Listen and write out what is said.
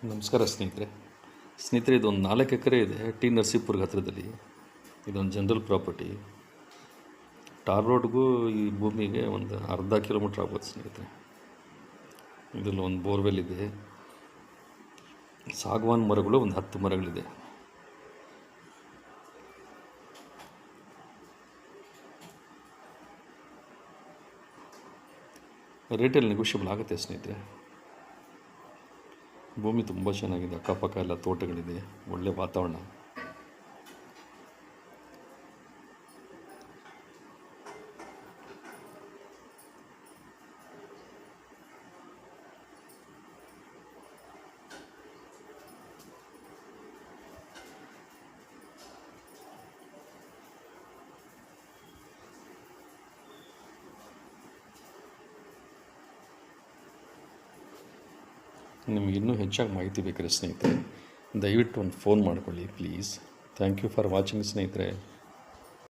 ನಮಸ್ಕಾರ ಸ್ನೇಹಿತರೆ ಇದೊಂದು 4 ಎಕರೆ ಇದೆ ಟಿ ನರಸೀಪುರ ಹತ್ತಿರದಲ್ಲಿ. ಇದೊಂದು ಜನರಲ್ ಪ್ರಾಪರ್ಟಿ. ಟಾರ್ ರೋಡ್ಗೂ ಈ ಭೂಮಿಗೆ ಒಂದು ಅರ್ಧ ಕಿಲೋಮೀಟ್ರ್ ಆಗ್ಬೋದು ಸ್ನೇಹಿತರೆ. ಇದರಲ್ಲಿ ಒಂದು ಬೋರ್ವೆಲ್ ಇದೆ. ಸಾಗವಾನ್ ಮರಗಳು ಒಂದು 10 ಮರಗಳಿದೆ. ರೇಟಲ್ಲಿ ನೆಗೋಷಿಯಬಲ್ ಆಗುತ್ತೆ ಸ್ನೇಹಿತರೆ. ಭೂಮಿ ತುಂಬ ಚೆನ್ನಾಗಿದೆ. ಅಕ್ಕಪಕ್ಕ ಎಲ್ಲ ತೋಟಗಳಿದೆ, ಒಳ್ಳೆ ವಾತಾವರಣ. ನಿಮಗೆ ಇನ್ನೂ ಹೆಚ್ಚಾಗಿ ಮಾಹಿತಿ ಬೇಕಾದ್ರೆ ಸ್ನೇಹಿತರೆ ದಯವಿಟ್ಟು ಒಂದು ಫೋನ್ ಮಾಡಿಕೊಳ್ಳಿ please. Thank you for watching ಸ್ನೇಹಿತರೆ.